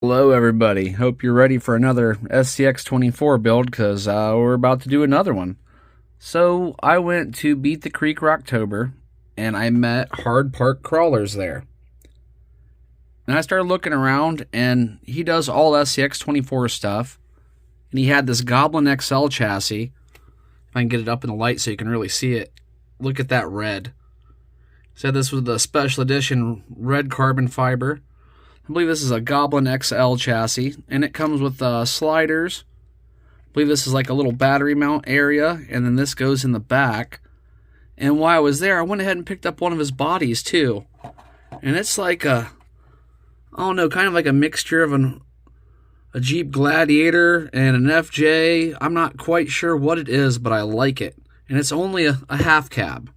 Hello everybody, hope you're ready for another SCX-24 build because we're about to do another one. So I went to Beat the Creek Rocktober and I met Hard Park Crawlers there. And I started looking around and he does all SCX-24 stuff. And he had this Goblin XL chassis. If I can get it up in the light so you can really see it. Look at that red. Said this was the special edition red carbon fiber. I believe this is a Goblin XL chassis, and it comes with sliders. I believe this is like a little battery mount area, and then this goes in the back. And while I was there, I went ahead and picked up one of his bodies too. And it's like I don't know, kind of like a mixture of a Jeep Gladiator and an FJ. I'm not quite sure what it is, but I like it. And it's only a half cab.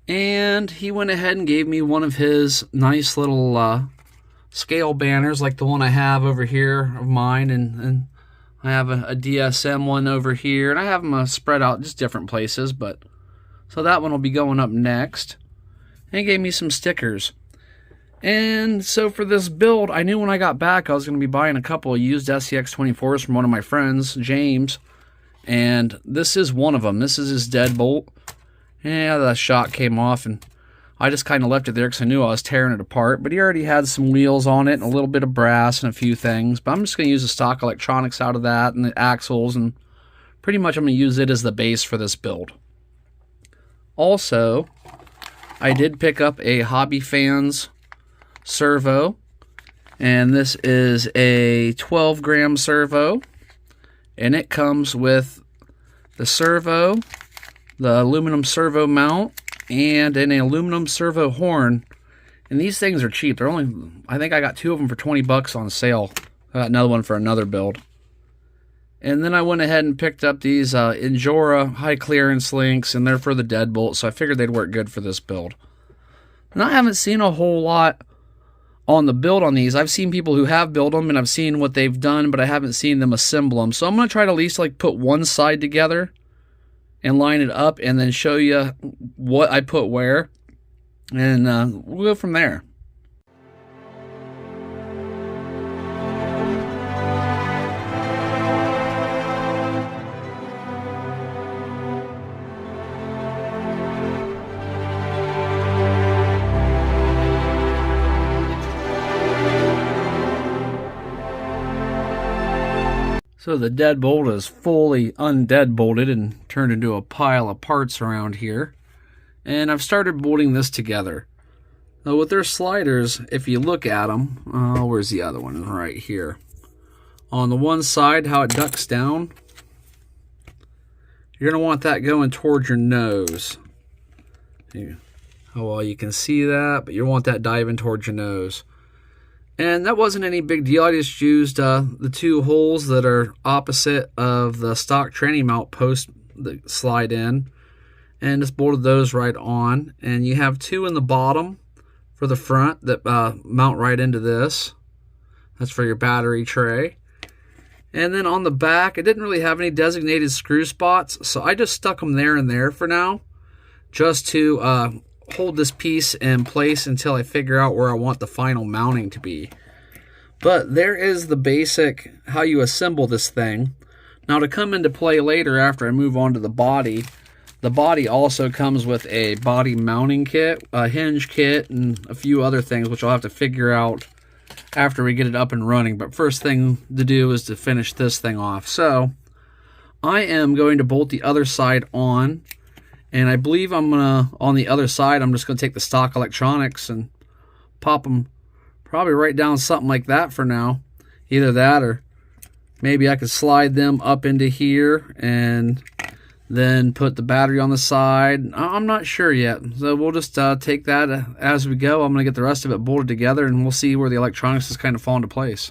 And he went ahead and gave me one of his nice little scale banners like the one I have over here of mine, and I have a DSM one over here, and I have them spread out just different places, but so that one will be going up next. And he gave me some stickers. And so for this build, I knew when I got back I was going to be buying a couple of used SCX-24s from one of my friends, James, and this is one of them. This is his deadbolt. Yeah, the shot came off, and I just kind of left it there because I knew I was tearing it apart. But he already had some wheels on it and a little bit of brass and a few things. But I'm just going to use the stock electronics out of that and the axles. And pretty much I'm going to use it as the base for this build. Also, I did pick up a Hobby Fans servo. And this is a 12-gram servo. And it comes with the servo, the aluminum servo mount, and an aluminum servo horn. And these things are cheap. They're only, I think I got two of them for 20 bucks on sale. I got another one for another build. And then I went ahead and picked up these Injora high clearance links, and they're for the deadbolt, so I figured they'd work good for this build. And I haven't seen a whole lot on the build on these. I've seen people who have built them, and I've seen what they've done, but I haven't seen them assemble them. So I'm going to try to at least like put one side together and line it up, and then show you what I put where, and we'll go from there. So the deadbolt is fully undeadbolted and turned into a pile of parts around here. And I've started bolting this together. Now with their sliders, if you look at them, where's the other one? Right here. On the one side, how it ducks down, you're going to want that going towards your nose. How well you can see that, but you want that diving towards your nose. And that wasn't any big deal. I just used the two holes that are opposite of the stock tranny mount post that slide in, and just bolted those right on. And you have two in the bottom for the front that mount right into this. That's for your battery tray. And then on the back, it didn't really have any designated screw spots, so I just stuck them there and there for now, just to hold this piece in place until I figure out where I want the final mounting to be. But there is the basic how you assemble this thing. Now to come into play later after I move on to the body also comes with a body mounting kit, a hinge kit, and a few other things which I'll have to figure out after we get it up and running. But first thing to do is to finish this thing off. So I am going to bolt the other side on. And I believe I'm going to, on the other side, I'm just going to take the stock electronics and pop them probably right down something like that for now. Either that, or maybe I could slide them up into here and then put the battery on the side. I'm not sure yet. So we'll just take that as we go. I'm going to get the rest of it bolted together, and we'll see where the electronics is kind of fall into place.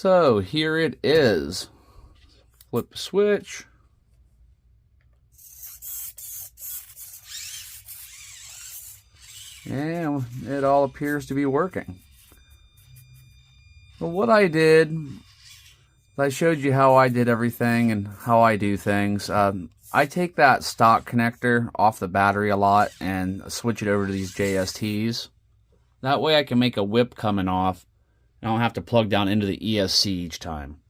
So here it is. Flip the switch. And it all appears to be working. Well, what I did, I showed you how I did everything and how I do things. I take that stock connector off the battery a lot and switch it over to these JSTs. That way I can make a whip coming off. I don't have to plug down into the ESC each time.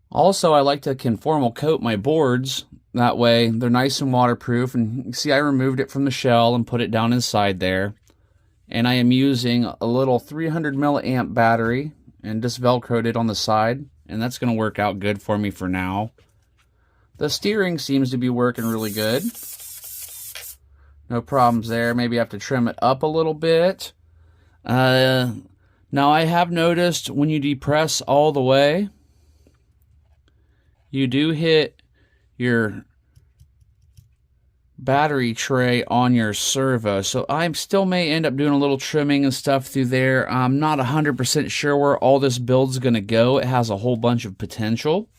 Also, I like to conformal coat my boards. That way they're nice and waterproof. And you can see I removed it from the shell and put it down inside there. And I am using a little 300 milliamp battery and just velcroed it on the side. And that's going to work out good for me for now. The steering seems to be working really good. No problems there. Maybe I have to trim it up a little bit. Now I have noticed when you depress all the way, you do hit your battery tray on your servo. So I still may end up doing a little trimming and stuff through there. I'm not 100% sure where all this build's going to go. It has a whole bunch of potential.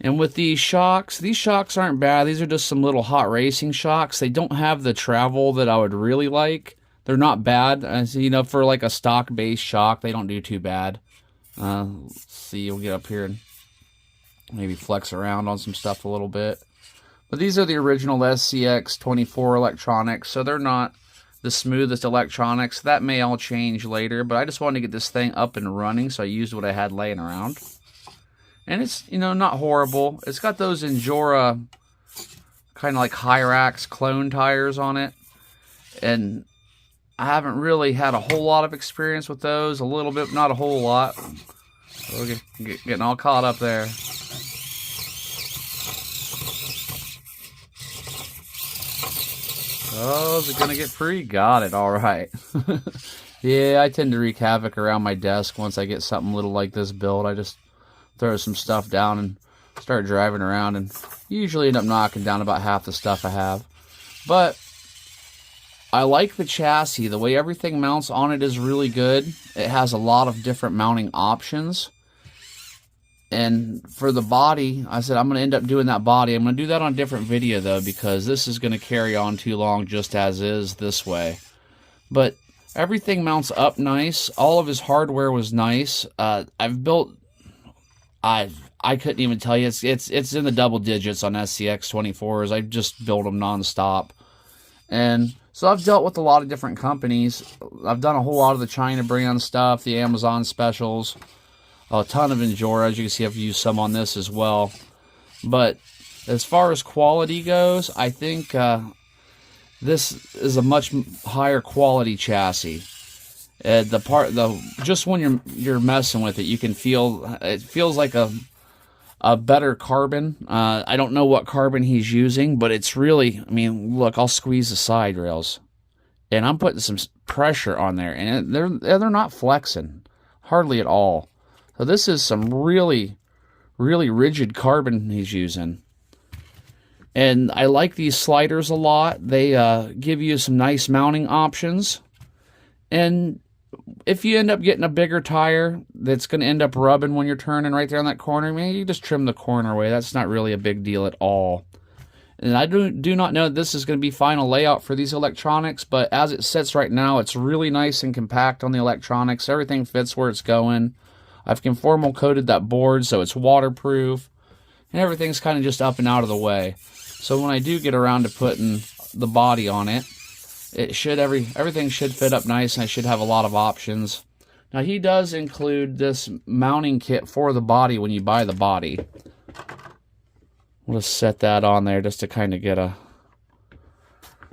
And with these shocks aren't bad. These are just some little hot racing shocks. They don't have the travel that I would really like. They're not bad. You know, for like a stock base shock, they don't do too bad. Let's see, we'll get up here and maybe flex around on some stuff a little bit. But these are the original SCX24 electronics, so they're not the smoothest electronics. That may all change later, but I just wanted to get this thing up and running, so I used what I had laying around. And it's, you know, not horrible. It's got those Injora kind of like Hyrax clone tires on it. And I haven't really had a whole lot of experience with those. A little bit, not a whole lot. We're getting all caught up there. Oh, is it going to get free? Got it. All right. Yeah, I tend to wreak havoc around my desk once I get something little like this built. I just throw some stuff down and start driving around and usually end up knocking down about half the stuff I have. But I like the chassis. The way everything mounts on it is really good. It has a lot of different mounting options. And for the body, I said I'm going to end up doing that body. I'm going to do that on a different video, though, because this is going to carry on too long just as is this way. But everything mounts up nice. All of his hardware was nice. I've built... I couldn't even tell you. It's in the double digits on SCX24s. I just build them nonstop. And so I've dealt with a lot of different companies. I've done a whole lot of the China brand stuff, the Amazon specials. A ton of Injora. As you can see, I've used some on this as well. But as far as quality goes, I think this is a much higher quality chassis. Just when you're messing with it, you can feel it feels like a better carbon. I don't know what carbon he's using, but it's really, I mean, look, I'll squeeze the side rails, and I'm putting some pressure on there, and they're not flexing hardly at all. So this is some really, really rigid carbon he's using. And I like these sliders a lot. They give you some nice mounting options. And if you end up getting a bigger tire that's going to end up rubbing when you're turning right there on that corner, maybe you just trim the corner away. That's not really a big deal at all. And I do not know that this is going to be final layout for these electronics, but as it sits right now, it's really nice and compact on the electronics. Everything fits where it's going. I've conformal coated that board so it's waterproof, and everything's kind of just up and out of the way. So when I do get around to putting the body on it, everything should fit up nice, and I should have a lot of options. Now he does include this mounting kit for the body when you buy the body. We'll just set that on there just to kind of get a...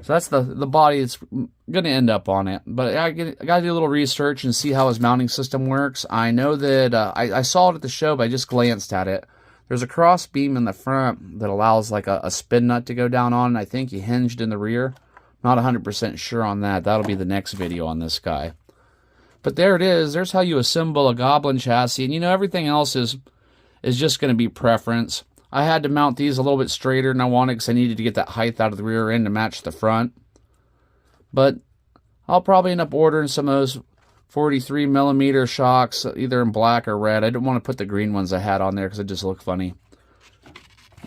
So that's the body that's going to end up on it. But I got to do a little research and see how his mounting system works. I know that I saw it at the show, but I just glanced at it. There's a cross beam in the front that allows like a spin nut to go down on, and I think he hinged in the rear. Not 100% sure on that. That'll be the next video on this guy. But there it is. There's how you assemble a Goblin chassis. And you know, everything else is just going to be preference. I had to mount these a little bit straighter than I wanted because I needed to get that height out of the rear end to match the front. But I'll probably end up ordering some of those 43 millimeter shocks, either in black or red. I didn't want to put the green ones I had on there because it just looked funny.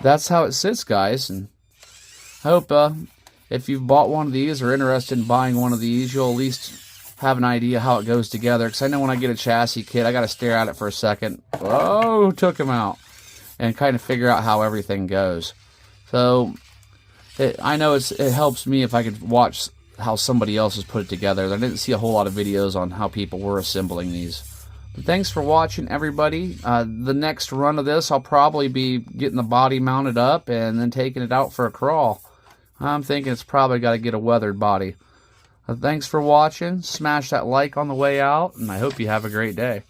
That's how it sits, guys. And I hope if you've bought one of these or interested in buying one of these, you'll at least have an idea how it goes together. Because I know when I get a chassis kit, I got to stare at it for a second. Oh, took him out. And kind of figure out how everything goes. So I know it helps me if I could watch how somebody else has put it together. I didn't see a whole lot of videos on how people were assembling these. But thanks for watching, everybody. The next run of this, I'll probably be getting the body mounted up and then taking it out for a crawl. I'm thinking it's probably got to get a weathered body. Thanks for watching. Smash that like on the way out, and I hope you have a great day.